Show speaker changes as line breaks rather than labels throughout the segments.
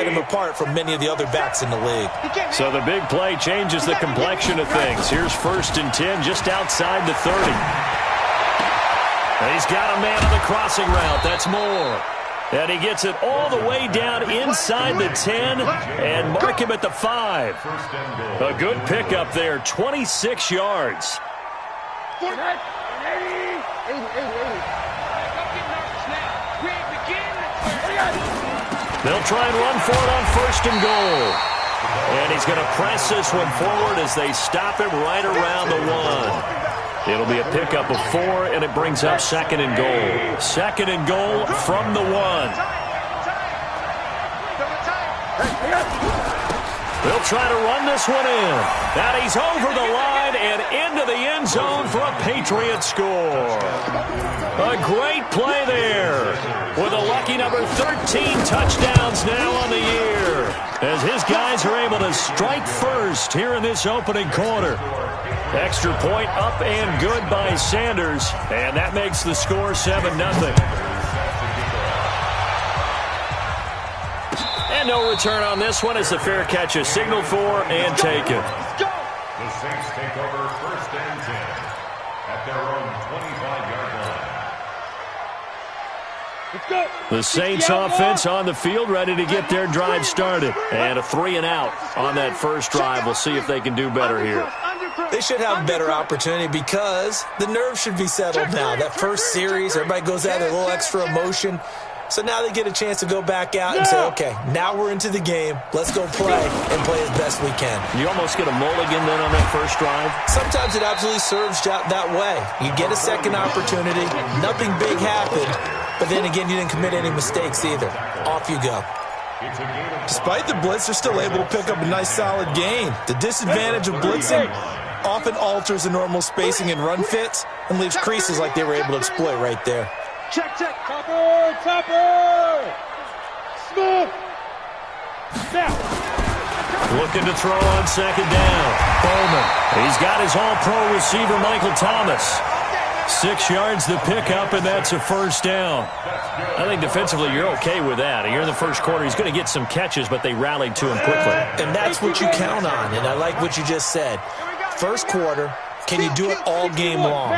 set him apart from many of the other backs in the league.
So the big play changes the complexion of things. Here's 1st and 10 just outside the 30. He's got a man on the crossing route. That's Moore. And he gets it all the way down inside the 10 and mark him at the 5. A good pickup there, 26 yards. They'll try and run for it on 1st and goal. And he's going to press this one forward as they stop him right around the 1. It'll be a pickup of 4, and it brings up 2nd and goal. 2nd and goal from the 1. They'll try to run this one in. And he's over the line and into the end zone for a Patriot score. A great play there with a lucky number 13 touchdowns now on the year as his guys are able to strike first here in this opening quarter. Extra point up and good by Sanders, and that makes the score 7-0. And no return on this one as the fair catch is signaled for and taken.
The Saints take over 1st and 10 at their own 25-yard line. Let's go.
The Saints offense on the field, ready to get their drive started. And a 3-and-out on that first drive. We'll see if they can do better here.
They should have a better opportunity because the nerves should be settled now. That first series, everybody goes out a little extra emotion. So now they get a chance to go back out and say, okay, now we're into the game. Let's go play and play as best we can.
You almost get a mulligan then on that first drive?
Sometimes it absolutely serves that way. You get a second opportunity. Nothing big happened. But then again, you didn't commit any mistakes either. Off you go. Despite the blitz, they're still able to pick up a nice solid gain. The disadvantage of blitzing often alters the normal spacing and run fits and leaves creases like they were able to exploit right there.
Check. Topper. Smooth. Now.
Looking to throw on 2nd down. Bowman. He's got his all-pro receiver, Michael Thomas. 6 yards the pickup, and that's a 1st down. I think defensively you're okay with that. Here in the first quarter, he's going to get some catches, but they rallied to him quickly.
And that's what you count on, and I like what you just said. First quarter, can you do it all game long?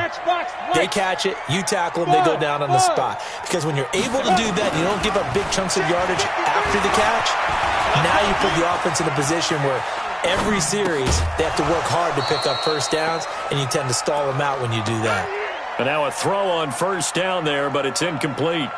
They catch it, you tackle them, they go down on the spot. Because when you're able to do that, you don't give up big chunks of yardage after the catch. Now you put the offense in a position where every series they have to work hard to pick up first downs, and you tend to stall them out when you do that.
And now a throw on 1st down there, but it's incomplete.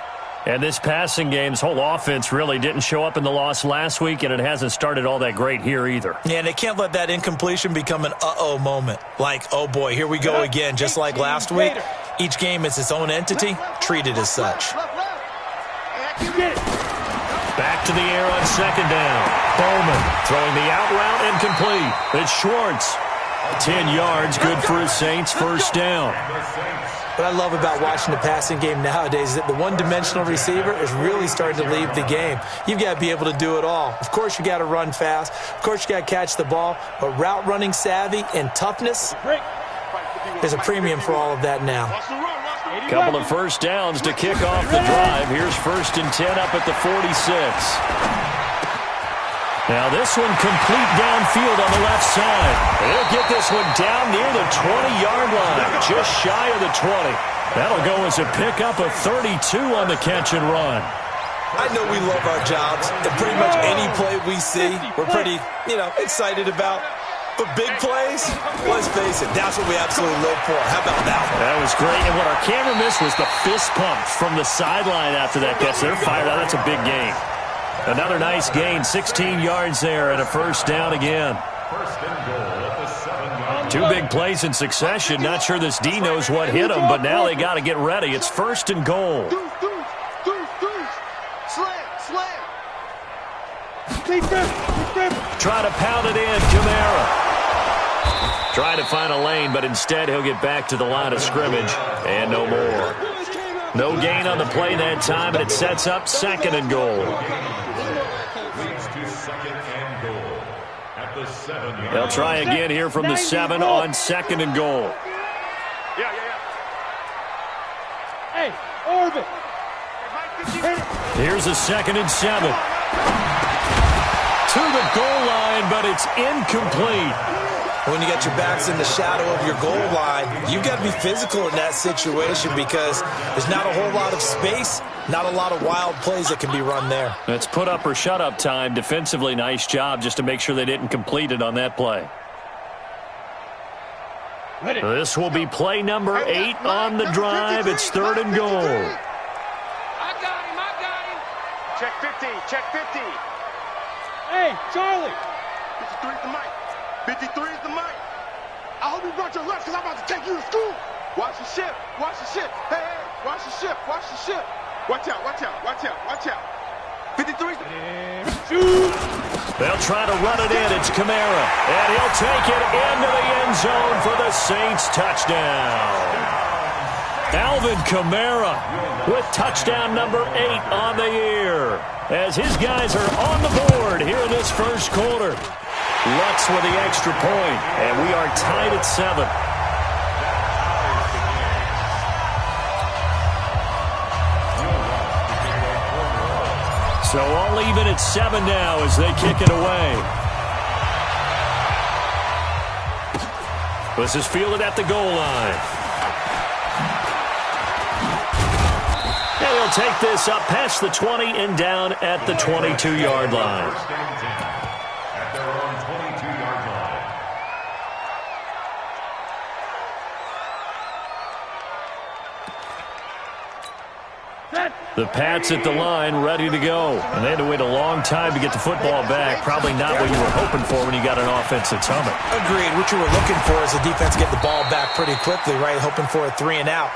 And this passing game's whole offense really didn't show up in the loss last week, and it hasn't started all that great here either.
Yeah, and they can't let that incompletion become an uh-oh moment. Like, oh boy, here we go again, just like last week. Each game is its own entity, treated as such.
Back to the air on 2nd down. Bowman throwing the out route incomplete. It's Schwartz. 10 yards, good for his Saints, 1st down.
What I love about watching the passing game nowadays is that the one-dimensional receiver is really starting to leave the game. You've got to be able to do it all. Of course, you got to run fast. Of course, you got to catch the ball. But route running savvy and toughness, there's a premium for all of that now.
Couple of 1st downs to kick off the drive. Here's 1st and 10 up at the 46. Now this one complete downfield on the left side. They'll get this one down near the 20-yard line, just shy of the 20. That'll go as a pickup of 32 on the catch and run.
I know we love our jobs, and pretty much any play we see, we're pretty, excited about. But big plays, let's face it, that's what we absolutely live for. How about that one?
That was great, and what our camera missed was the fist pump from the sideline after that catch. They're fired out. That's a big gain. Another nice gain, 16 yards there, and a 1st down again.
1st and goal at the 7-yard line.
2 big plays in succession. Not sure this D knows what hit him, but now they got to get ready. It's 1st and goal. Try to pound it in, Kamara. Trying to find a lane, but instead he'll get back to the line of scrimmage, and no more. No gain on the play that time, and it sets up 2nd and goal. They'll try again here from the 7 on 2nd and goal.
Hey, orbit.
Here's a 2nd and 7. to the goal line, but it's incomplete.
When you got your backs in the shadow of your goal line, you've got to be physical in that situation because there's not a whole lot of space, not a lot of wild plays that can be run there.
It's put up or shut up time. Defensively, nice job just to make sure they didn't complete it on that play. This will be play number 8 on the drive. It's 3rd and goal.
I got him. Check 50, check 50. Hey, Charlie.
53 is the mic. 53 is the mic. I hope you brought your lunch because I'm about to take you to school. Watch your ship. Watch your ship. Hey, watch your ship. Watch your ship. Watch out, watch out, watch out, watch out. 53 is the...
They'll try to run it in. It's Kamara. And he'll take it into the end zone for the Saints touchdown. Alvin Kamara with touchdown number 8 on the year. As his guys are on the board here in this first quarter. Lutz with the extra point, and we are tied at 7. So all even at 7 now as they kick it away. This is fielded at the goal line. And he'll take this up past the 20 and down at the 22-yard line.
At their own 22-yard line.
The Pats at the line, ready to go. And they had to wait a long time to get the football back. Probably not what you were hoping for when you got an offense that's humming.
Agreed. What you were looking for is the defense get the ball back pretty quickly, right? Hoping for a 3 and out.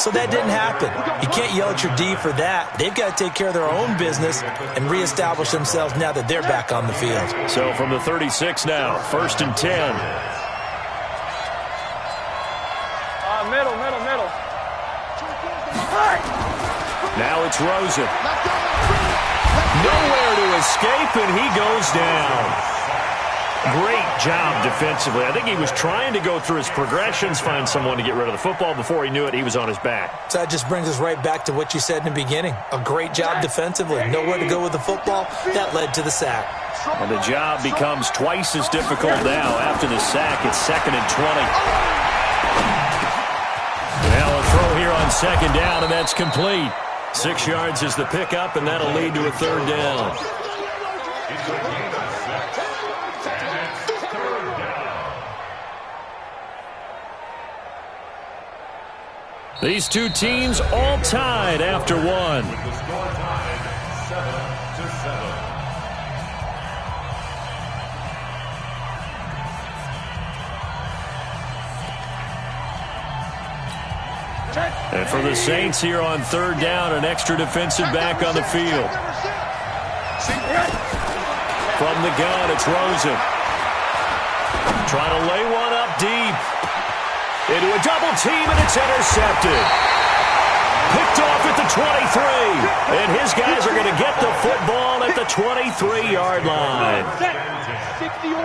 So that didn't happen. You can't yell at your D for that. They've got to take care of their own business and reestablish themselves now that they're back on the field.
So from the 36 now, 1st and 10.
Middle.
Now it's Rosen. Nowhere to escape, and he goes down. Great job defensively. I think he was trying to go through his progressions, find someone to get rid of the football. Before he knew it, he was on his back.
So that just brings us right back to what you said in the beginning. A great job defensively. Nowhere to go with the football. That led to the sack.
And the job becomes twice as difficult now. After the sack, it's 2nd and 20. Now a throw here on 2nd down, and that's complete. 6 yards is the pickup, and that'll lead to a 3rd down. These two teams all tied after 1.
The score tied 7-7.
And for the Saints here on 3rd down, an extra defensive back on the field. From the gun, it's Rosen. Trying to lay one up deep. Into a double team, and it's intercepted. Picked off at the 23. And his guys are going to get the football at the 23-yard line.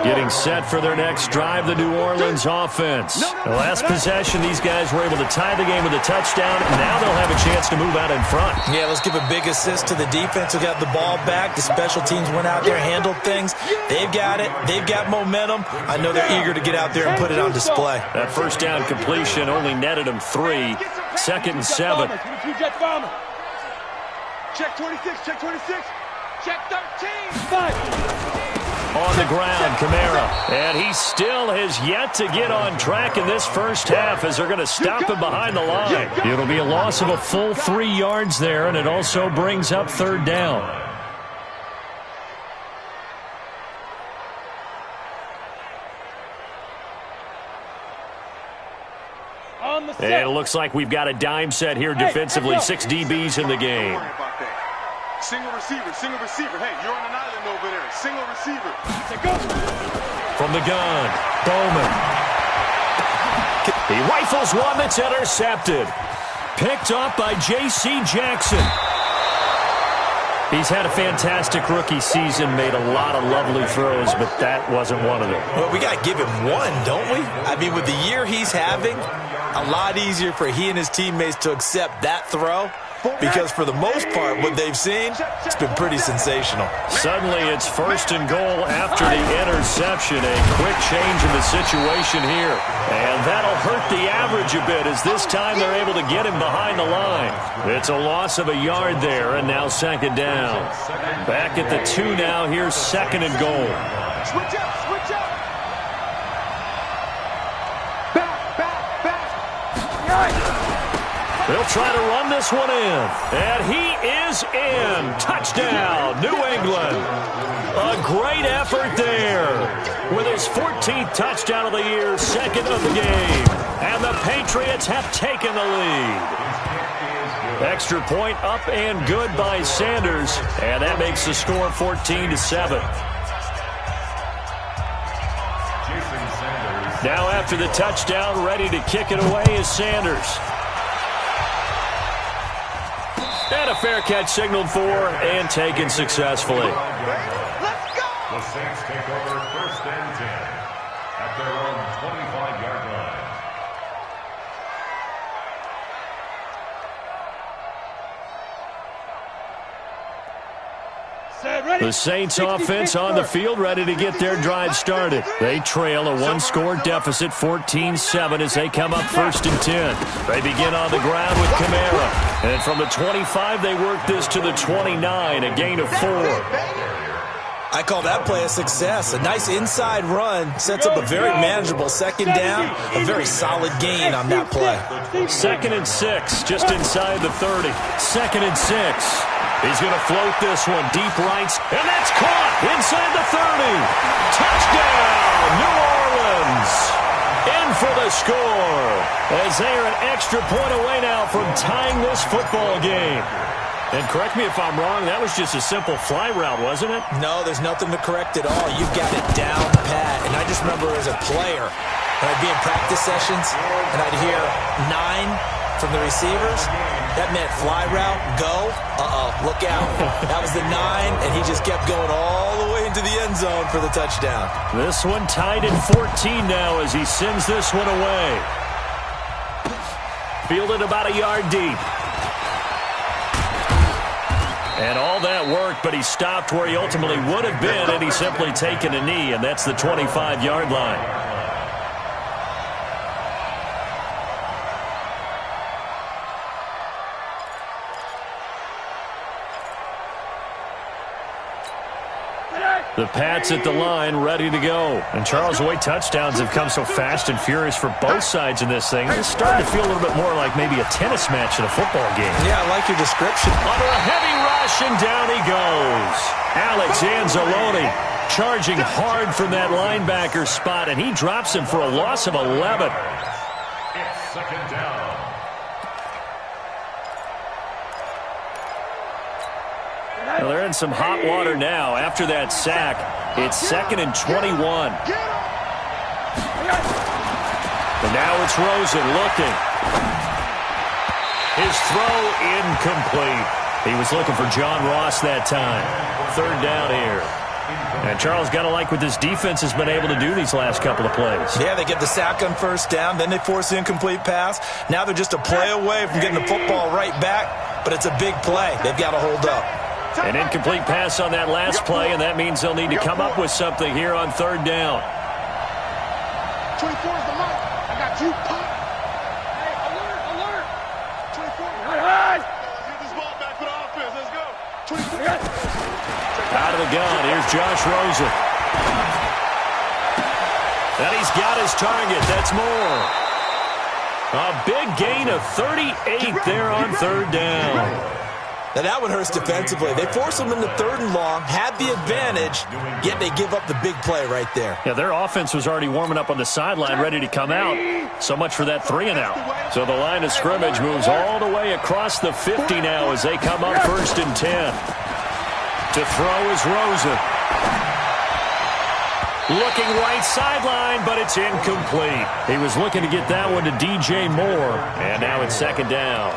Getting set for their next drive, the New Orleans offense. The last possession, these guys were able to tie the game with a touchdown, and now they'll have a chance to move out in front.
Yeah, let's give a big assist to the defense who got the ball back. The special teams went out there, handled things. They've got it. They've got momentum. I know they're eager to get out there and put it on display.
That 1st down completion only netted them 3. 2nd and 7.
Check 26, check 26. Check 13.
On the ground, Kamara. And he still has yet to get on track in this first half as they're going to stop him behind the line. It'll be a loss of a full 3 yards there, and it also brings up 3rd down. And it looks like we've got a dime set here defensively. 6 DBs in the game.
Single receiver. Hey, you're on an island over there. Single receiver.
From the gun, Bowman. He rifles one that's intercepted. Picked up by J.C. Jackson. He's had a fantastic rookie season, made a lot of lovely throws, but that wasn't one of them.
Well, we got to give him one, don't we? I mean, with the year he's having, a lot easier for he and his teammates to accept that throw because for the most part, what they've seen, it's been pretty sensational.
Suddenly, it's 1st and goal after the interception. A quick change in the situation here. And that'll hurt the average a bit as this time they're able to get him behind the line. It's a loss of a yard there, and now 2nd down. Back at the 2 now. Here's 2nd and goal.
Switch up, switch up.
They'll try to run this one in. And he is in. Touchdown, New England. A great effort there. With his 14th touchdown of the year, 2nd of the game. And the Patriots have taken the lead. Extra point up and good by Sanders. And that makes the score 14-7. Now after the touchdown, ready to kick it away is Sanders. And a fair catch signaled for and taken successfully.
Let's go.
The Saints take over 1st and 10 at their own 25-yard line.
The Saints offense on the field ready to get their drive started. They trail a 1-score deficit, 14-7 as they come up 1st and 10. They begin on the ground with Kamara. And from the 25, they work this to the 29, a gain of 4.
I call that play a success. A nice inside run sets up a very manageable 2nd down. A very solid gain on that play.
2nd and 6, just inside the 30. 2nd and 6. He's going to float this one deep right, and that's caught inside the 30. Touchdown, New Orleans. In for the score, as they are an extra point away now from tying this football game. And correct me if I'm wrong, that was just a simple fly route, wasn't it?
No, there's nothing to correct at all. You've got it down pat. And I just remember as a player, when I'd be in practice sessions, and I'd hear 9 from the receivers, that meant fly route, go, look out. That was the 9, and he just kept going all the way into the end zone for the touchdown.
This one tied at 14 now as he sends this one away. Fielded about a yard deep. And all that worked, but he stopped where he ultimately would have been, and he's simply taken a knee, and that's the 25-yard line. The Pats at the line, ready to go. And Charles, the way touchdowns have come so fast and furious for both sides in this thing, it's starting to feel a little bit more like maybe a tennis match in a football game.
Yeah, I like your description.
Under a heavy rush, and down he goes. Alex Anzalone charging hard from that linebacker spot, and he drops him for a loss of 11.
It's 2nd down.
Well, they're in some hot water now. After that sack, it's 2nd and 21. And now it's Rosen looking. His throw incomplete. He was looking for John Ross that time. 3rd down here. And Charles, got to like what this defense has been able to do these last couple of plays.
Yeah, they get the sack on 1st down, then they force the incomplete pass. Now they're just a play away from getting the football right back, but it's a big play. They've got to hold up.
An incomplete pass on that last play, and that means they'll need to come up with something here on 3rd down.
24 is the mic. I got you. Hey, alert, alert. 24. Let's get this ball back for the offense. Let's go. 24.
Out of the gun, here's Josh Rosen. And he's got his target. That's more. A big gain of 38 there on 3rd down.
Now that one hurts defensively. They force them into 3rd and long, had the advantage, yet they give up the big play right there.
Yeah, their offense was already warming up on the sideline, ready to come out. So much for that 3 and out. So the line of scrimmage moves all the way across the 50 now as they come up 1st and 10. To throw is Rosen. Looking right sideline, but it's incomplete. He was looking to get that one to DJ Moore, and now it's 2nd down.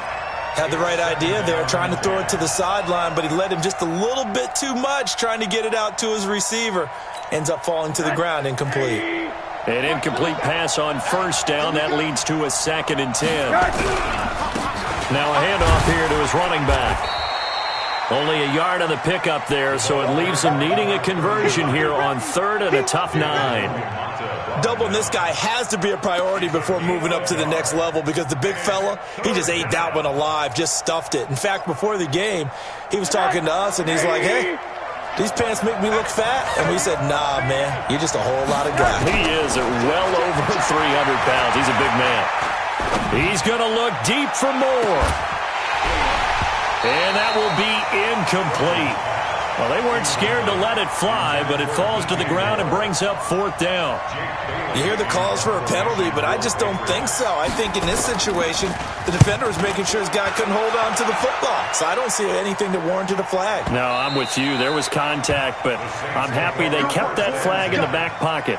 Had the right idea there, trying to throw it to the sideline, but he led him just a little bit too much, trying to get it out to his receiver. Ends up falling to the ground, incomplete.
An incomplete pass on 1st down. That leads to a 2nd and 10. Now a handoff here to his running back. Only a yard on the pickup there, so it leaves him needing a conversion here on 3rd and a tough 9.
Doubling this guy has to be a priority before moving up to the next level because the big fella, he just ate that one alive, just stuffed it. In fact, before the game, he was talking to us, and he's like, hey, these pants make me look fat. And we said, nah, man, you're just a whole lot of guy.
He is at well over 300 pounds. He's a big man. He's going to look deep for more. And that will be incomplete. Well, they weren't scared to let it fly, but it falls to the ground and brings up 4th down.
You hear the calls for a penalty, but I just don't think so. I think in this situation, the defender was making sure his guy couldn't hold on to the football. So I don't see anything that warranted a flag.
No, I'm with you. There was contact, but I'm happy they kept that flag in the back pocket.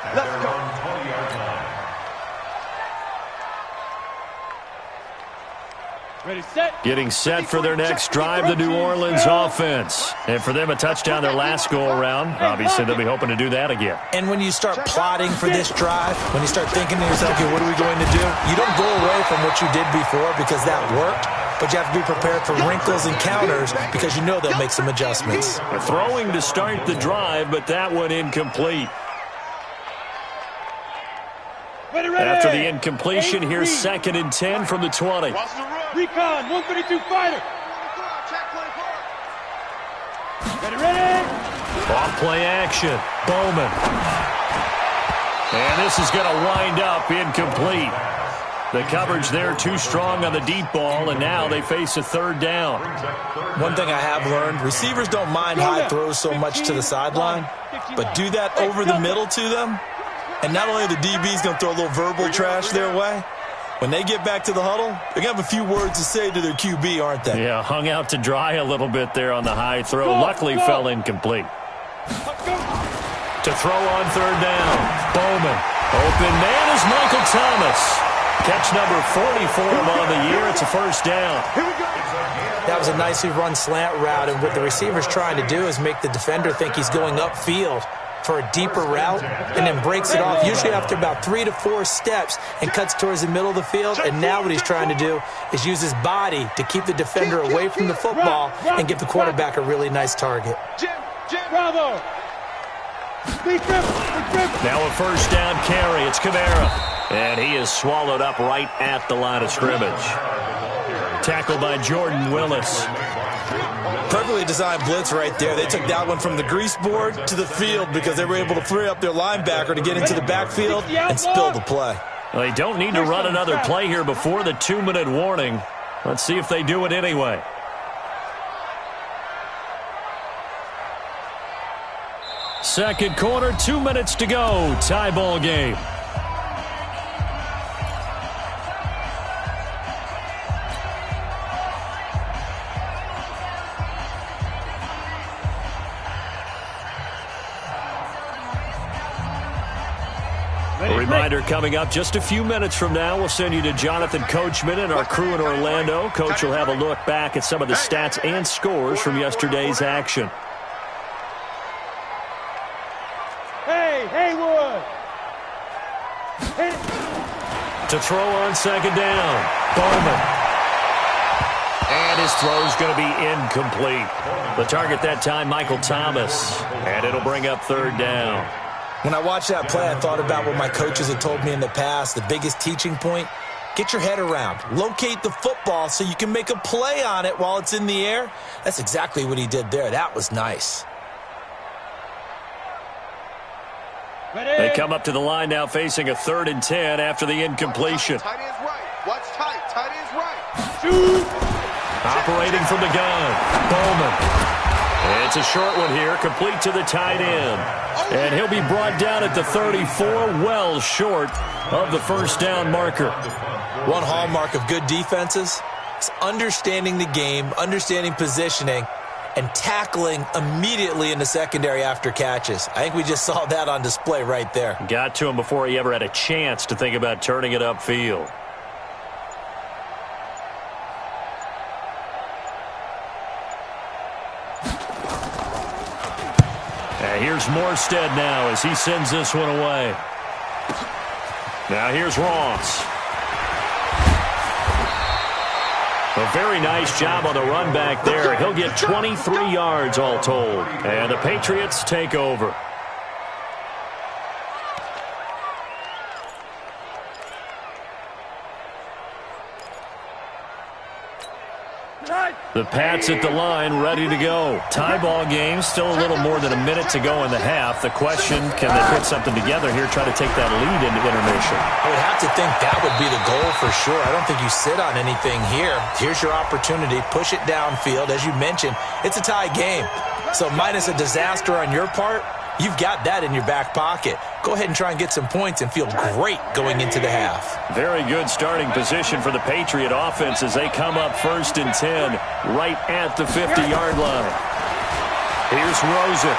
Ready, set.
Getting set for their next drive, the New Orleans offense. And for them, a touchdown their last go-around. Obviously, they'll be hoping to do that again.
And when you start plotting for this drive, when you start thinking to yourself, okay, what are we going to do? You don't go away from what you did before because that worked, but you have to be prepared for wrinkles and counters because you know they'll make some adjustments.
Throwing to start the drive, but that one incomplete. After the incompletion, here's 2nd and 10 from the 20.
Recon, 132 fighter. Ready.
Off play action. Bowman. And this is going to wind up incomplete. The coverage there too strong on the deep ball, and now they face a 3rd down.
One thing I have learned, receivers don't mind high throws so much to the sideline, but do that over the middle to them, and not only the DB's going to throw a little verbal trash their way, when they get back to the huddle, they're going to have a few words to say to their QB, aren't they?
Yeah, hung out to dry a little bit there on the high throw. Luckily fell incomplete. To throw on 3rd down. Bowman. Open man is Michael Thomas. Catch number 40 for him on the year. It's a 1st down.
That was a nicely run slant route, and what the receiver's trying to do is make the defender think he's going upfield for a deeper route and then breaks it off, usually after about 3 to 4 steps, and cuts towards the middle of the field. And now what he's trying to do is use his body to keep the defender away from the football and give the quarterback a really nice target.
Bravo.
Now a 1st down carry. It's Kamara. And he is swallowed up right at the line of scrimmage. Tackled by Jordan Willis.
Perfectly designed blitz right there. They took that one from the grease board to the field because they were able to free up their linebacker to get into the backfield and spill the play.
Well, they don't need to run another play here before the 2-minute warning. Let's see if they do it anyway. Second quarter, 2 minutes to go. Tie ball game. A reminder coming up just a few minutes from now. We'll send you to Jonathan Coachman and our crew in Orlando. Coach will have a look back at some of the stats and scores from yesterday's action.
Hey, Haywood.
To throw on 2nd down. Bowman. And his throw's going to be incomplete. The target that time, Michael Thomas. And it'll bring up 3rd down.
When I watched that play, I thought about what my coaches had told me in the past. The biggest teaching point, get your head around. Locate the football so you can make a play on it while it's in the air. That's exactly what he did there. That was nice.
They come up to the line now facing a 3rd and 10 after the incompletion.
Tight end's right. Watch tight. Tight end's right.
Shoot. Operating from the gun. Bowman. It's a short one here, complete to the tight end. And he'll be brought down at the 34, well short of the 1st down marker.
One hallmark of good defenses is understanding the game, understanding positioning, and tackling immediately in the secondary after catches. I think we just saw that on display right there.
Got to him before he ever had a chance to think about turning it upfield. Here's Morstead now as he sends this one away. Now here's Ross. A very nice job on the run back there. He'll get 23 yards all told. And the Patriots take over. The Pats at the line, ready to go. Tie ball game, still a little more than a minute to go in the half. The question, can they put something together here, try to take that lead into intermission?
I would have to think that would be the goal for sure. I don't think you sit on anything here. Here's your opportunity. Push it downfield. As you mentioned, it's a tie game. So minus a disaster on your part, you've got that in your back pocket. Go ahead and try and get some points and feel great going into the half. Very good starting position for the Patriot offense as they come up 1st and 10 right at the 50-yard line. Here's Rosen.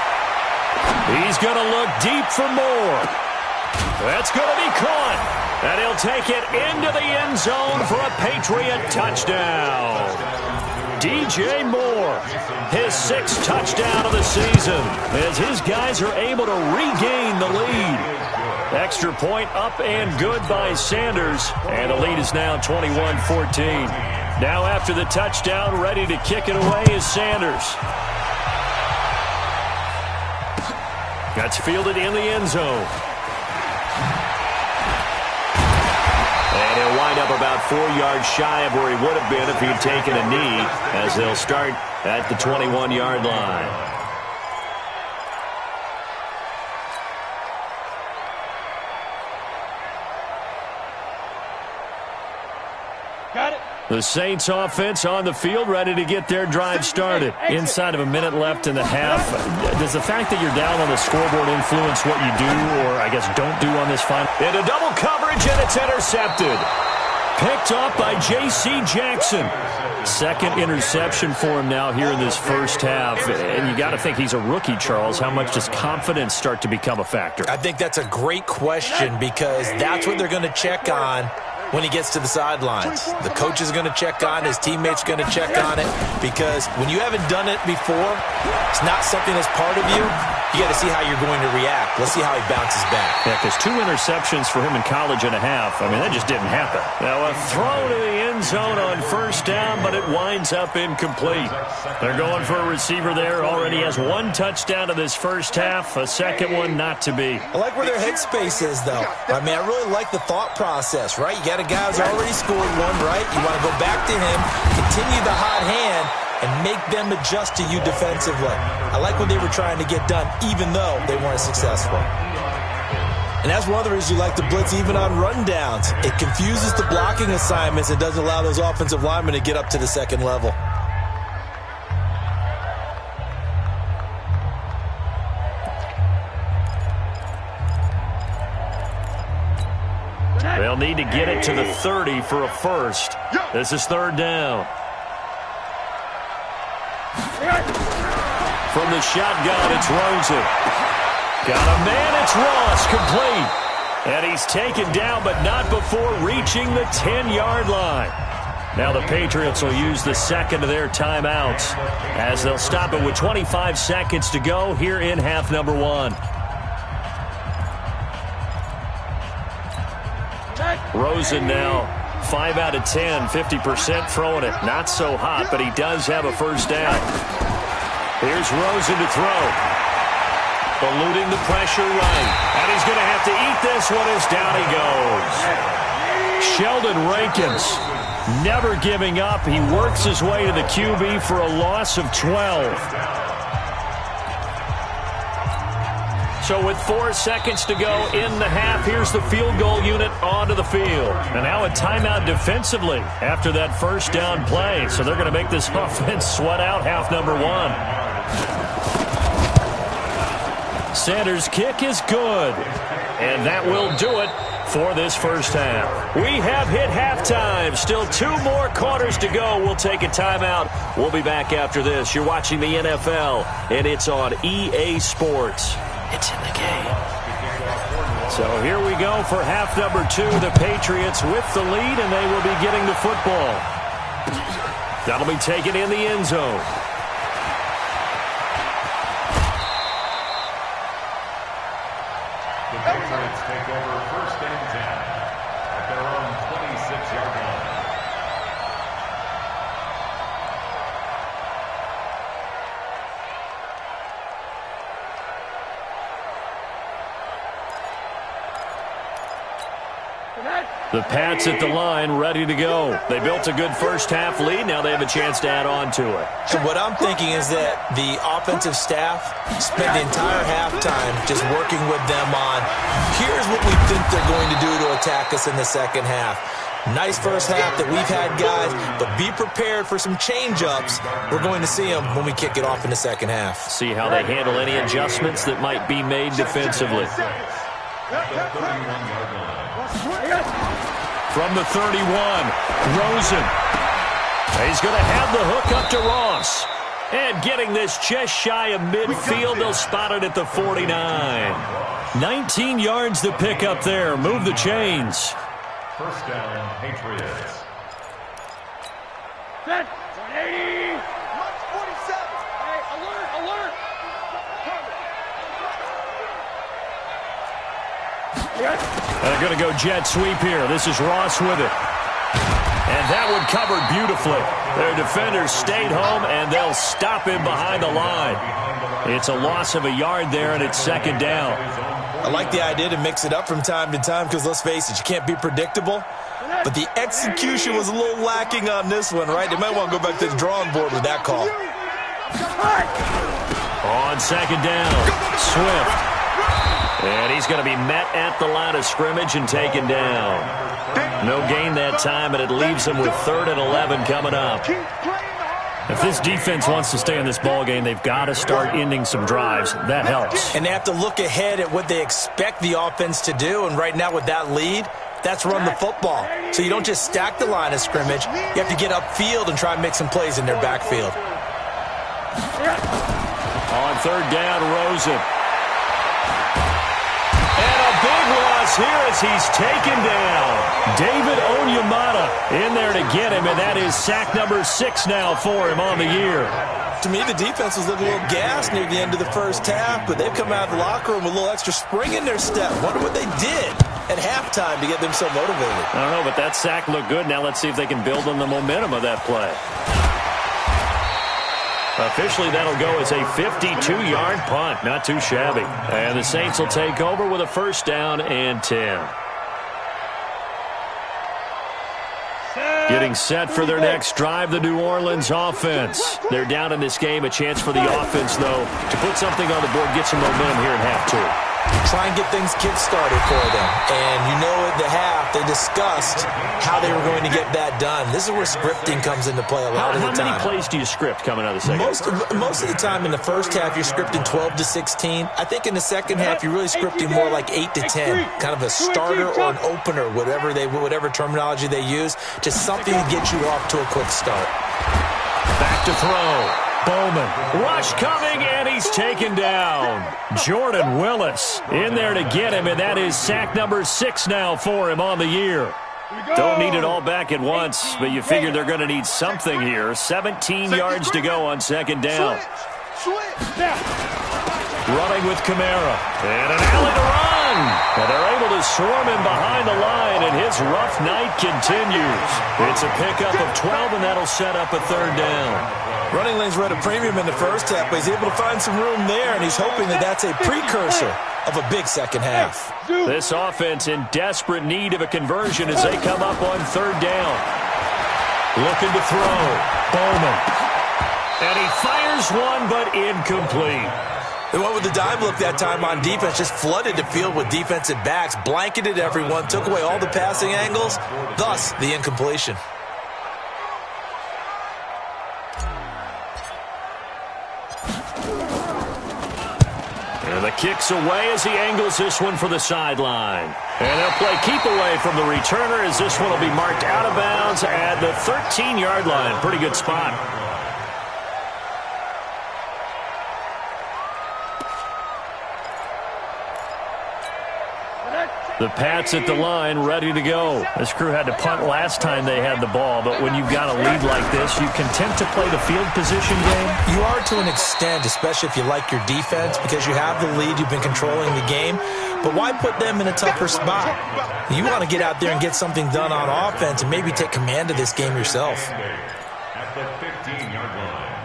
He's going to look deep for more. That's going to be caught. And he'll take it into the end zone for a Patriot touchdown. DJ Moore, his 6th touchdown of the season, as his guys are able to regain the lead. Extra point up and good by Sanders, and the lead is now 21-14. Now after the touchdown, ready to kick it away is Sanders. That's fielded in the end zone. And he'll wind up about 4 yards shy of where he would have been if he'd taken a knee, as they'll start at the 21-yard line.
Got it.
The Saints offense on the field, ready to get their drive started. Inside of a minute left in the half. Does the fact that you're down on the scoreboard influence what you do, or I guess don't do on this final? Into double coverage, and it's intercepted. Picked up by J.C. Jackson. 2nd interception for him now here in this first half. And you got to think he's a rookie, Charles. How much does confidence start to become a factor?
I think that's a great question, because that's what they're going to check on when he gets to the sidelines. The coach is going to check on, his teammates are going to check on it, because when you haven't done it before, it's not something that's part of you. You got to see how you're going to react. Let's see how he bounces back.
Yeah, because 2 interceptions for him in college and a half. I mean, that just didn't happen. Now a throw to the end zone on 1st down, but it winds up incomplete. They're going for a receiver there. Already has 1 touchdown in this first half, a 2nd one not to be.
I like where their headspace is, though. I mean, I really like the thought process, right? You got a guy who's already scored 1, right? You want to go back to him, continue the hot hand, and make them adjust to you defensively. I like what they were trying to get done, even though they weren't successful. And that's one of the reasons you like to blitz even on rundowns. It confuses the blocking assignments and doesn't allow those offensive linemen to get up to the 2nd level.
They'll need to get it to the 30 for a first. This is 3rd down. From the shotgun, it's Rosen. Got a man, it's Ross, complete. And he's taken down, but not before reaching the 10-yard line. Now the Patriots will use the 2nd of their timeouts, as they'll stop it with 25 seconds to go here in half number 1. Rosen now 5 out of 10, 50% throwing it. Not so hot, but he does have a first down. Here's Rosen to throw. Eluding the pressure right. And he's going to have to eat this one as down he goes. Sheldon Rankins never giving up. He works his way to the QB for a loss of 12. So with 4 seconds to go in the half, here's the field goal unit onto the field. And now a timeout defensively after that first down play. So they're going to make this offense sweat out half number 1. Sanders' kick is good. And that will do it for this first half. We have hit halftime. Still 2 more quarters to go. We'll take a timeout. We'll be back after this. You're watching the NFL, and it's on EA Sports. It's in the game. So here we go for half number 2. The Patriots with the lead, and they will be getting the football. That'll be taken in the end zone.
The Patriots take over 1st and 10 at their own 26-yard line.
The Pats at the line, ready to go. They built a good first-half lead. Now they have a chance to add on to it.
And what I'm thinking is that the offensive staff spent the entire halftime just working with them on, here's what we think they're going to do to attack us in the second half. Nice first half that we've had, guys, but be prepared for some change-ups. We're going to see them when we kick it off in the second half.
See how they handle any adjustments that might be made defensively. From the 31, Rosen. He's going to have the hook up to Ross. And getting this just shy of midfield, they'll spot it at the 49. 19 yards to pick up there. Move the chains.
First down, Patriots.
Set. 180. 47. Hey, alert, alert.
They're going to go jet sweep here. This is Ross with it. And that one covered beautifully. Their defenders stayed home, and they'll stop him behind the line. It's a loss of a yard there, and it's second down.
I like the idea to mix it up from time to time because, let's face it, you can't be predictable. But the execution was a little lacking on this one, right? They might want to go back to the drawing board with that call.
On second down, Swift. And he's going to be met at the line of scrimmage and taken down. No gain that time, and it leaves him with 3rd and 11 coming up. If this defense wants to stay in this ballgame, they've got to start ending some drives. That helps.
And they have to look ahead at what they expect the offense to do. And right now with that lead, that's run the football. So you don't just stack the line of scrimmage. You have to get upfield and try and make some plays in their backfield.
On third down, Rosen. And a big loss here as he's taken down. David Onyemata in there to get him, and that is sack number 6 now for him on the year.
To me, the defense was looking a little gassed near the end of the first half, but they've come out of the locker room with a little extra spring in their step. Wonder what they did at halftime to get them so motivated.
I don't know, but that sack looked good. Now let's see if they can build on the momentum of that play. Officially, that'll go as a 52-yard punt. Not too shabby. And the Saints will take over with a first down and 10. Getting set for their next drive, the New Orleans offense. They're down in this game. A chance for the offense, though, to put something on the board, get some momentum here in half two.
Try and get things kick-started for them. And you know at the half, they discussed how they were going to get that done. This is where scripting comes into play a lot of the time.
How many plays do you script coming out of the second?
Most of the time in the first half, you're scripting 12 to 16. I think in the second half, you're really scripting more like 8 to 10. Kind of a starter or an opener, whatever terminology they use. Just something to get you off to a quick start.
Back to throw. Bowman. Rush coming, and he's taken down. Jordan Willis in there to get him, and that is sack number 6 now for him on the year. Don't need it all back at once, but you figure they're going to need something here. 17 yards to go on second down. Running with Kamara. And an alley to run. And they're able to swarm him behind the line, and his rough night continues. It's a pickup of 12, and that'll set up a third down.
Running lanes were at a premium in the first half, but he's able to find some room there, and he's hoping that that's a precursor of a big second half.
This offense in desperate need of a conversion as they come up on third down. Looking to throw. Bowman. And he fires one, but incomplete.
They went with the dime look that time on defense, just flooded the field with defensive backs, blanketed everyone, took away all the passing angles, thus the incompletion.
And the kick's away as he angles this one for the sideline. And they'll play keep away from the returner as this one will be marked out of bounds at the 13-yard line. Pretty good spot. The Pats at the line, ready to go. This crew had to punt last time they had the ball, but when you've got a lead like this, you content to play the field position game?
You are to an extent, especially if you like your defense, because you have the lead, you've been controlling the game. But why put them in a tougher spot? You want to get out there and get something done on offense and maybe take command of this game yourself.
At the 15-yard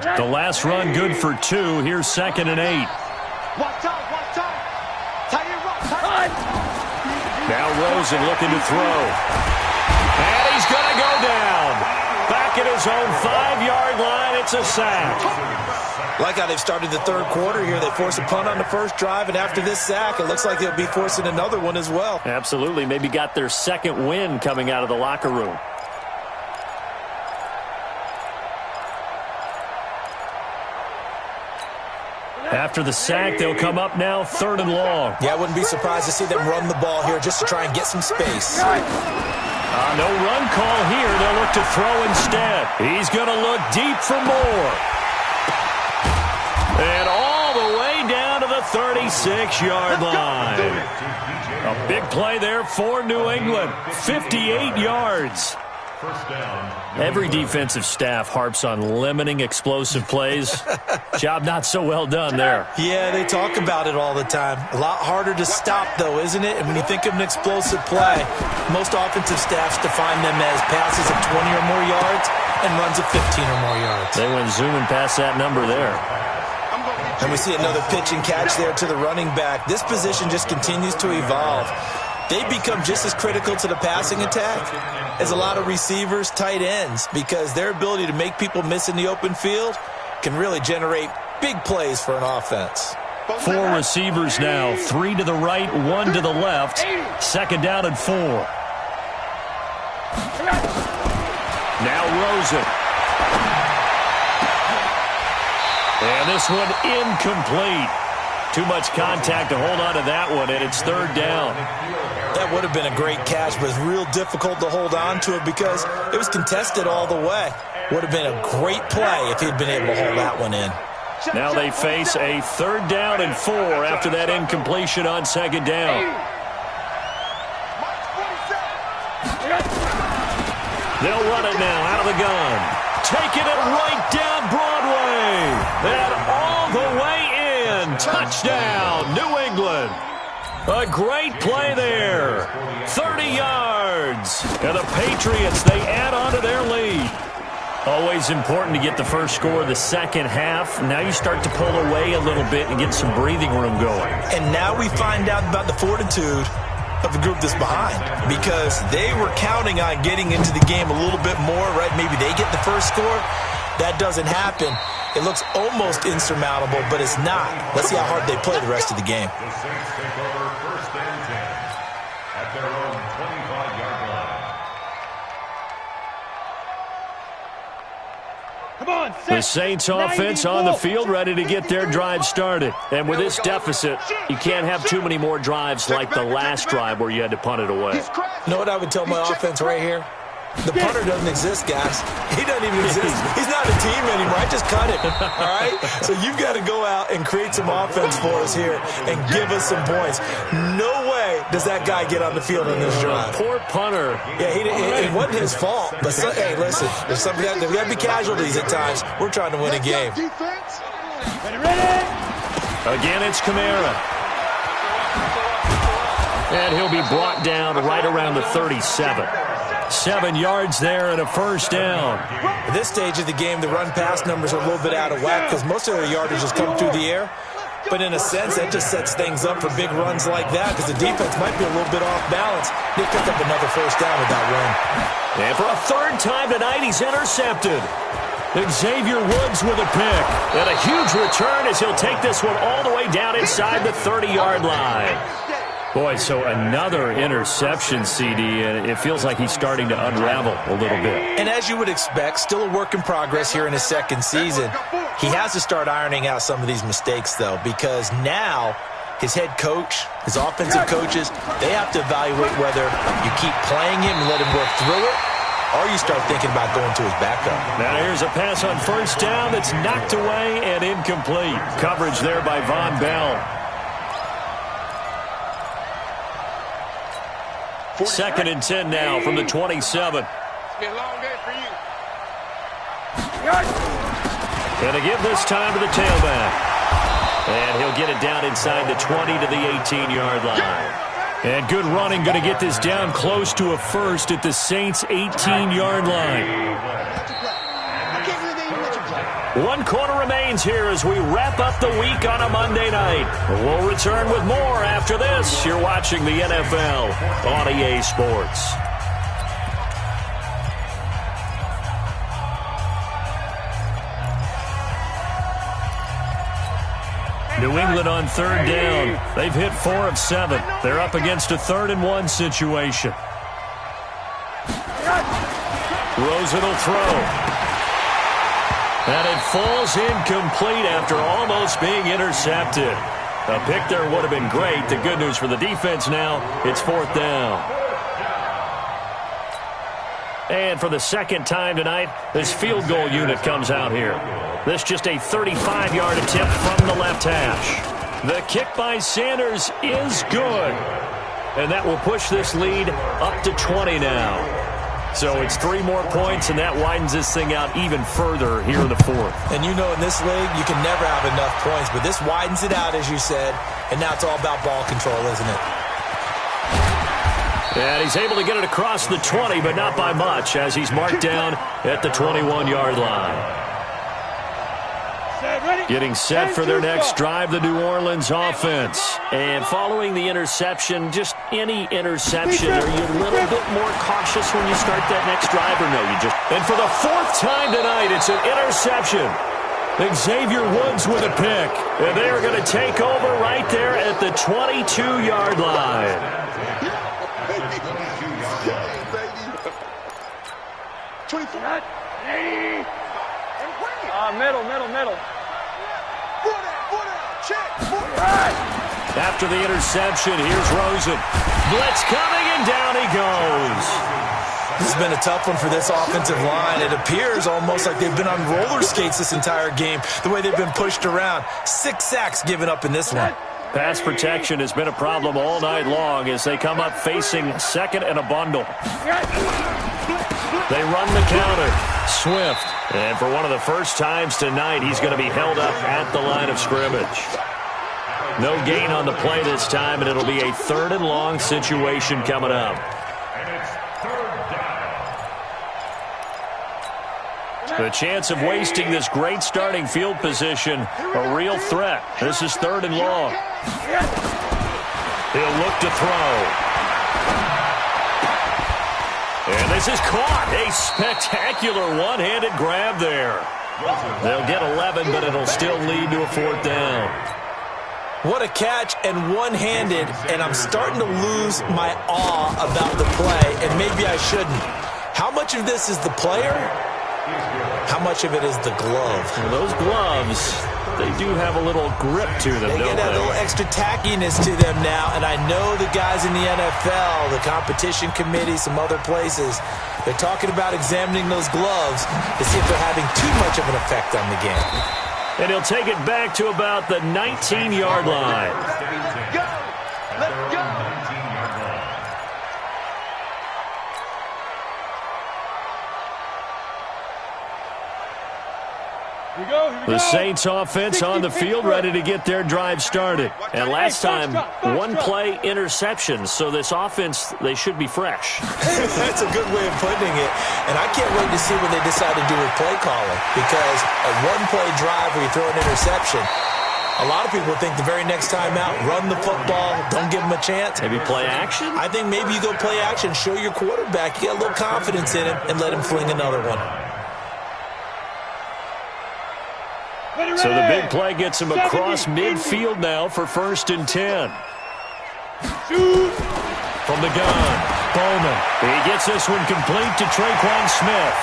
line.
The last run good for 2. Here's 2nd and 8.
Watch out, watch out. Tie it up, tie it.
Now Rosen looking to throw. And he's going to go down. Back at his own 5-yard line, it's a sack.
Like how they've started the third quarter here. They forced a punt on the first drive, and after this sack, it looks like they'll be forcing another one as well.
Absolutely. Maybe got their second win coming out of the locker room. After the sack, they'll come up now 3rd and long.
Yeah, I wouldn't be surprised to see them run the ball here just to try and get some space.
No run call here. They'll look to throw instead. He's going to look deep for more. And all the way down to the 36-yard line. A big play there for New England. 58 yards. Every defensive staff harps on limiting explosive plays. Job not so well done there.
Yeah, they talk about it all the time. A lot harder to stop, though, isn't it? And when you think of an explosive play, most offensive staffs define them as passes of 20 or more yards and runs of 15 or more yards.
They went zooming past that number there.
And we see another pitch and catch there to the running back. This position just continues to evolve. They become just as critical to the passing attack as a lot of receivers, tight ends, because their ability to make people miss in the open field can really generate big plays for an offense.
4 receivers now, 3 to the right, 1 to the left. 2nd down and 4. Now Rosen. And this one incomplete. Too much contact to hold on to that one, and it's 3rd down.
That would have been a great catch, but it's real difficult to hold on to it because it was contested all the way. Would have been a great play if he'd been able to hold that one in.
Now they face a 3rd down and 4 after that incompletion on 2nd down. They'll run it now out of the gun. Taking it right down Broadway. And all the way in. Touchdown, New England. A great play there. 30 yards. And the Patriots, they add on to their lead. Always important to get the first score of the second half. Now you start to pull away a little bit and get some breathing room going.
And now we find out about the fortitude of the group that's behind, because they were counting on getting into the game a little bit more, right? Maybe they get the first score. That doesn't happen. It looks almost insurmountable, but it's not. Let's see how hard they play the rest of the game.
The Saints take over 1st and 10 at their own 25-yard line.
Come on,
the Saints offense on the field, ready to get their drive started. And with this deficit, you can't have too many more drives like the last drive where you had to punt it away.
You know what I would tell my offense right here? The punter doesn't exist, guys. He doesn't even exist. He's not a team anymore. I just cut him, all right? So you've got to go out and create some offense for us here and give us some points. No way does that guy get on the field on this drive.
Poor punter.
Yeah, it wasn't his fault. But, hey, listen, there's got to be casualties at times. We're trying to win a game.
Again, it's Kamara. And he'll be brought down right around the 37. 7 yards there and a 1st down.
At this stage of the game, the run-pass numbers are a little bit out of whack because most of their yardage has come through the air. But in a sense, that just sets things up for big runs like that because the defense might be a little bit off balance. They picked up another 1st down with that run.
And for a 3rd time tonight, he's intercepted. Xavier Woods with a pick. And a huge return as he'll take this one all the way down inside the 30-yard line. Boy, so another interception, CD, and it feels like he's starting to unravel a little bit.
And as you would expect, still a work in progress here in his 2nd season. He has to start ironing out some of these mistakes, though, because now his head coach, his offensive coaches, they have to evaluate whether you keep playing him and let him work through it, or you start thinking about going to his backup.
Now here's a pass on 1st down that's knocked away and incomplete. Coverage there by Von Bell. 2nd and 10 now from the 27.
It's been a long day for you.
And to give this time to the tailback. And he'll get it down inside the 20 to the 18-yard line. And good running, going to get this down close to a 1st at the Saints' 18-yard line. 1 quarter remains here as we wrap up the week on a Monday night. We'll return with more after this. You're watching the NFL on EA Sports. New England on 3rd down. They've hit 4 of 7. They're up against a 3rd and 1 situation. Rosen will throw. And it falls incomplete after almost being intercepted. A pick there would have been great. The good news for the defense now, it's 4th down. And for the second time tonight, this field goal unit comes out here. This just a 35-yard attempt from the left hash. The kick by Sanders is good. And that will push this lead up to 20 now. So it's 3 more points, and that widens this thing out even further here in the 4th.
And you know in this league, you can never have enough points, but this widens it out, as you said, and now it's all about ball control, isn't it?
And he's able to get it across the 20, but not by much, as he's marked down at the 21-yard line. Getting set for their next drive, the New Orleans offense. And following the interception, just any interception, are you a little bit more cautious when you start that next drive, or no? And for the 4th time tonight, it's an interception. Xavier Woods with a pick. And they are going to take over right there at the 22-yard line.
Middle.
After the interception, here's Rosen. Blitz coming, and down he goes.
This has been a tough one for this offensive line. It appears almost like they've been on roller skates this entire game, the way they've been pushed around. 6 sacks given up in this one.
Pass protection has been a problem all night long as they come up facing 2nd and a bundle. They run the counter. Swift. And for one of the first times tonight, he's going to be held up at the line of scrimmage. No gain on the play this time, and it'll be a 3rd and long situation coming up. The chance of wasting this great starting field position, a real threat. This is 3rd and long. He'll look to throw. And this is caught. A spectacular one-handed grab there. They'll get 11, but it'll still lead to a 4th down.
What a catch, and one-handed, and I'm starting to lose my awe about the play, and maybe I shouldn't. How much of this is the player? How much of it is the glove?
Well, those gloves, they do have a little grip to them,
They
don't
get a little extra tackiness to them now, and I know the guys in the NFL, the competition committee, some other places, they're talking about examining those gloves to see if they're having too much of an effect on the game.
And he'll take it back to about the 19-yard line.
Let's go.
The Saints offense on the field ready to get their drive started. And last time, 1-play interception. So this offense, they should be fresh.
That's a good way of putting it. And I can't wait to see what they decide to do with play calling. Because a 1-play drive where you throw an interception, a lot of people think the very next time out, run the football, don't give them a chance.
Maybe play action?
I think maybe you go play action, show your quarterback, you get a little confidence in him, and let him fling another one.
So the big play gets him across midfield now for 1st and 10. From the gun, Bowman. He gets this one complete to Traquan Smith.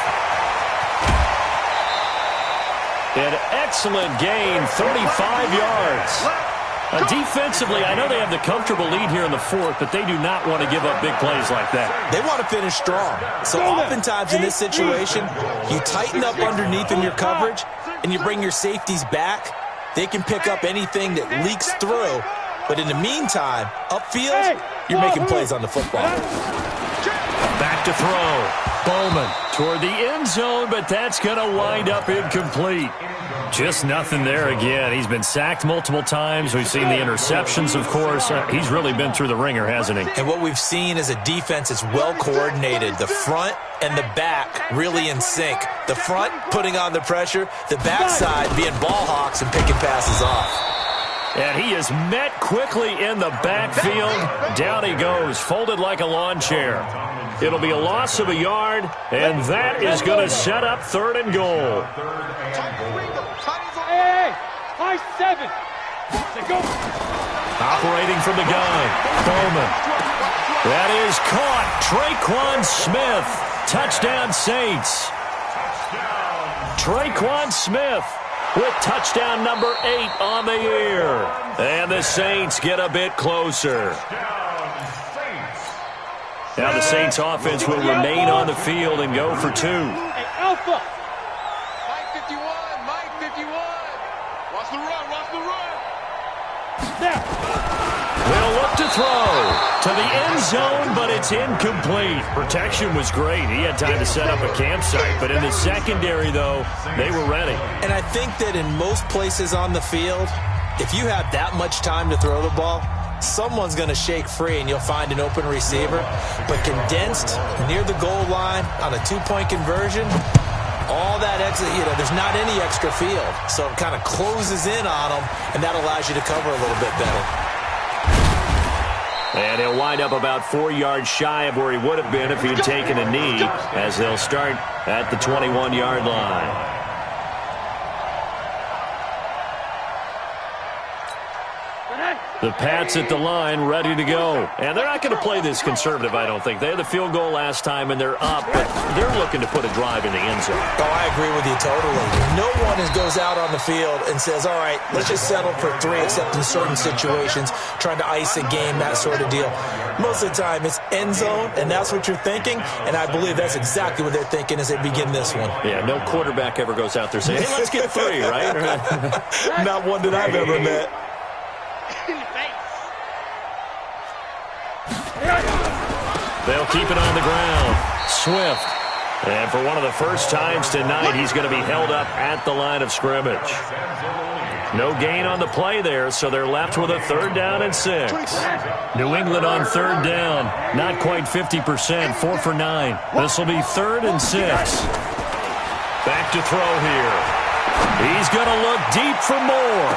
An excellent gain, 35 yards. Defensively, I know they have the comfortable lead here in the 4th, but they do not want to give up big plays like that.
They want to finish strong. So oftentimes in this situation, you tighten up underneath in your coverage, and you bring your safeties back. They can pick up anything that leaks through. But in the meantime, upfield, you're making plays on the football.
Back to throw. Bowman toward the end zone, but that's going to wind up incomplete. Just nothing there again. He's been sacked multiple times. We've seen the interceptions, of course. He's really been through the ringer, hasn't he?
And what we've seen is a defense that's well coordinated. The front and the back really in sync. The front putting on the pressure, the backside being ball hawks and picking passes off.
And he is met quickly in the backfield. Down he goes, folded like a lawn chair. It'll be a loss of a yard, and that is going to set up 3rd and goal.
Hey, high 7. Go.
Operating from the gun, Bowman. That is caught. Traquan Smith. Touchdown, Saints. Traquan Smith with touchdown number 8 on the year. And the Saints get a bit closer. Now the Saints offense will remain on the field and go for 2.
Hey, Alpha.
Mike 51, Mike 51. Watch the run, watch the run.
Now.
They'll look to throw to the end zone, but it's incomplete. Protection was great. He had time to set up a campsite, but in the secondary, though, they were ready.
And I think that in most places on the field, if you have that much time to throw the ball, someone's going to shake free and you'll find an open receiver. But condensed near the goal line on a 2-point conversion, all that extra, there's not any extra field. So it kind of closes in on them, and that allows you to cover a little bit better.
And he'll wind up about 4 yards shy of where he would have been if he'd taken a knee, as they'll start at the 21-yard line. The Pats at the line, ready to go. And they're not going to play this conservative, I don't think. They had the field goal last time, and they're up, but they're looking to put a drive in the end zone.
Oh, I agree with you totally. No one goes out on the field and says, all right, let's just settle for 3, except in certain situations, trying to ice a game, that sort of deal. Most of the time, it's end zone, and that's what you're thinking, and I believe that's exactly what they're thinking as they begin this one.
Yeah, no quarterback ever goes out there saying, hey, let's get 3, right?
Not one that I've ever met.
They'll keep it on the ground. Swift. And for one of the first times tonight, he's going to be held up at the line of scrimmage. No gain on the play there, so they're left with a 3rd down and 6. New England on 3rd down. Not quite 50%, 4 for 9. This will be 3rd and 6. Back to throw here. He's going to look deep for more.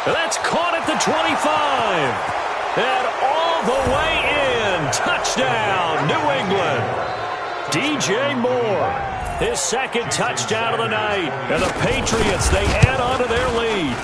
That's caught at the 25. And all the way in. Touchdown, New England. DJ Moore, his 2nd touchdown of the night. And the Patriots, they add on to their lead.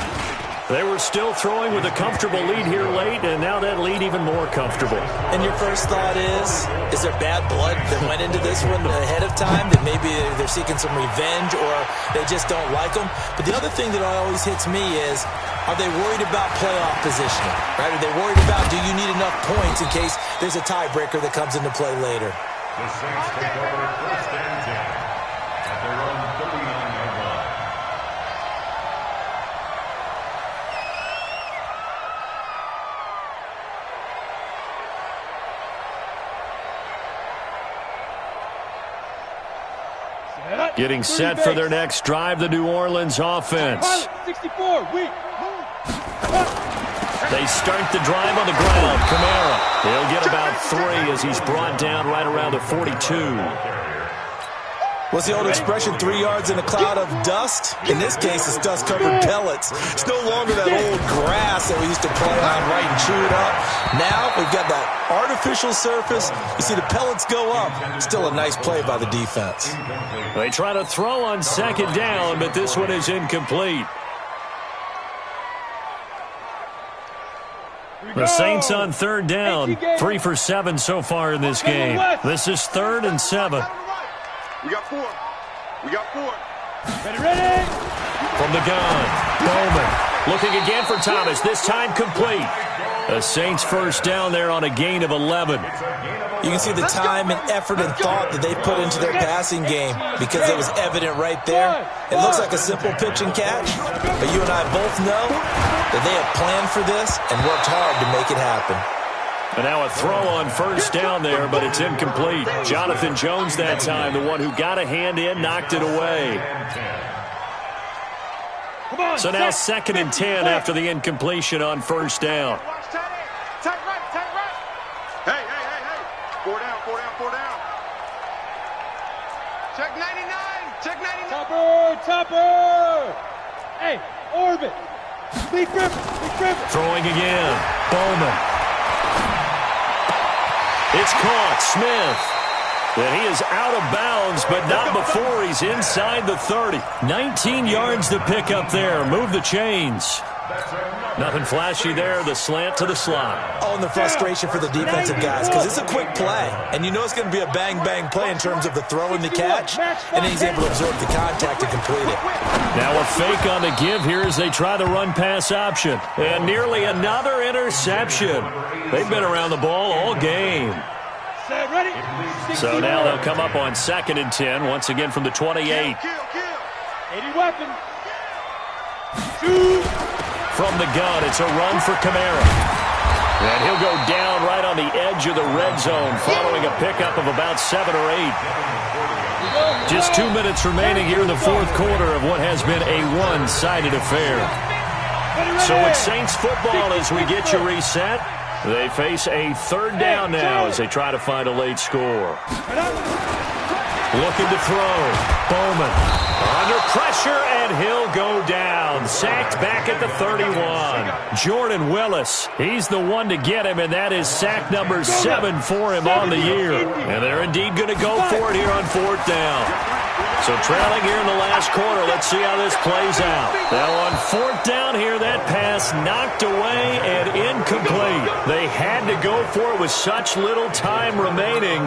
They were still throwing with a comfortable lead here late, and now that lead even more comfortable.
And your first thought is there bad blood that went into this one ahead of time, that maybe they're seeking some revenge or they just don't like them? But the other thing that always hits me is, are they worried about playoff positioning? Right? Are they worried about, do you need enough points in case there's a tiebreaker that comes into play later?
The Saints take over 1st and 10 at their own 39-yard line.
Getting set for their next drive, the New Orleans offense.
64, weak.
They start the drive on the ground. Kamara, he'll get about 3 as he's brought down right around the 42.
What's the old expression, 3 yards in a cloud of dust? In this case, it's dust-covered pellets. It's no longer that old grass that we used to play on, right, and chew it up. Now we've got that artificial surface. You see the pellets go up. Still a nice play by the defense.
They try to throw on 2nd down, but this one is incomplete. The Saints on 3rd down, 3 for 7 so far in this game. This is 3rd and 7.
We got 4. We got 4.
Ready?
From the gun, Bowman looking again for Thomas, this time complete. The Saints first down there on a gain of 11.
You can see the time and effort and thought that they put into their passing game because it was evident right there. It looks like a simple pitch and catch, but you and I both know that they have planned for this and worked hard to make it happen.
And now a throw on first down there, but it's incomplete. Jonathan Jones that time, the one who got a hand in, knocked it away. So now 2nd and 10 after the incompletion on first down.
Tight right. Hey. 4 down. Check 99.
Topper. Hey, Orbit. Lee Griffin.
Throwing again. Bowman. It's caught. Smith. And he is out of bounds, but not before he's inside the 30. 19 yards to pick up there. Move the chains. Nothing flashy there. The slant to the slot.
Oh, and the frustration for the defensive guys, because it's a quick play. And you know it's going to be a bang-bang play in terms of the throw and the catch. And then he's able to absorb the contact and complete it.
Now a fake on the give here as they try the run-pass option. And nearly another interception. They've been around the ball all game.
Ready?
So now they'll come up on 2nd and 10, once again from the 28.
80 weapon. Shoot.
From the gun, it's a run for Kamara. And he'll go down right on the edge of the red zone following a pickup of about 7 or 8. Just 2 minutes remaining here in the 4th quarter of what has been a one-sided affair. So it's Saints football as we get you reset. They face a 3rd down now as they try to find a late score. Looking to throw. Bowman under pressure, and he'll go down. Sacked back at the 31. Jordan Willis, he's the one to get him, and that is sack number 7 for him on the year. And they're indeed going to go for it here on 4th down. So trailing here in the last quarter, let's see how this plays out. Now on 4th down here, that pass knocked away and incomplete. They had to go for it with such little time remaining.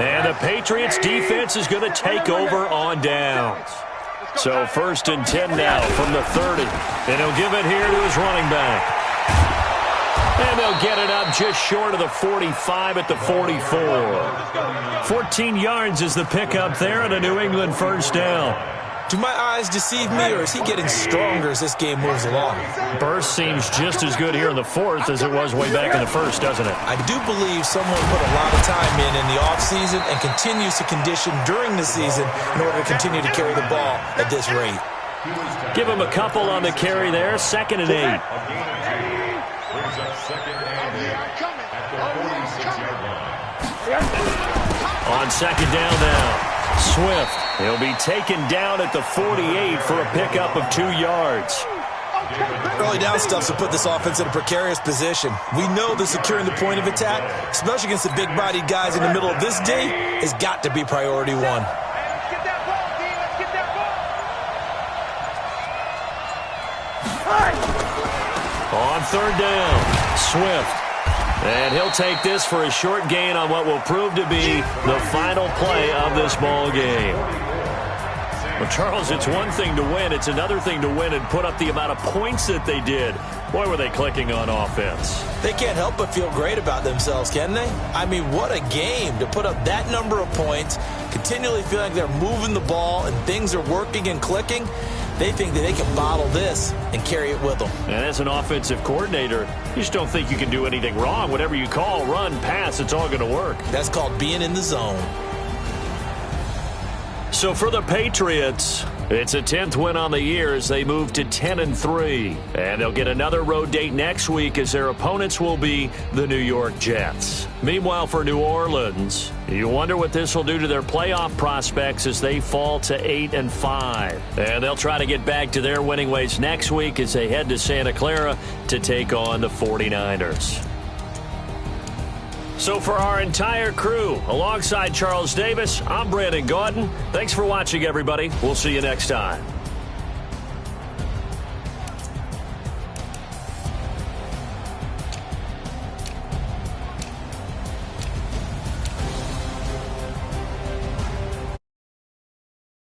And the Patriots defense is going to take over on downs. So 1st and 10 now from the 30. And he'll give it here to his running back. And they'll get it up just short of the 45 at the 44. 14 yards is the pickup there and a New England 1st down.
Do my eyes deceive me, or is he getting stronger as this game moves along?
Burst seems just as good here in the 4th as it was way back in the 1st, doesn't it?
I do believe someone put a lot of time in the offseason and continues to condition during the season in order to continue to carry the ball at this rate.
Give him a couple on the carry there. 2nd and 8. On 2nd down now. Swift. He'll be taken down at the 48 for a pickup of 2 yards.
Early down stuff to put this offense in a precarious position. We know that securing the point of attack, especially against the big-bodied guys in the middle of this day, has got to be priority 1.
On 3rd down, Swift. And he'll take this for a short gain on what will prove to be the final play of this ball game. Well, Charles, it's one thing to win. It's another thing to win and put up the amount of points that they did. Boy, were they clicking on offense.
They can't help but feel great about themselves, can they? I mean, what a game to put up that number of points, continually feeling like they're moving the ball and things are working and clicking. They think that they can bottle this and carry it with them.
And as an offensive coordinator, you just don't think you can do anything wrong. Whatever you call, run, pass, it's all going to work.
That's called being in the zone.
So for the Patriots, it's a 10th win on the year as they move to 10-3. And they'll get another road date next week as their opponents will be the New York Jets. Meanwhile, for New Orleans, you wonder what this will do to their playoff prospects as they fall to 8-5. And they'll try to get back to their winning ways next week as they head to Santa Clara to take on the 49ers. So for our entire crew, alongside Charles Davis, I'm Brandon Gaudin. Thanks for watching, everybody. We'll see you next time.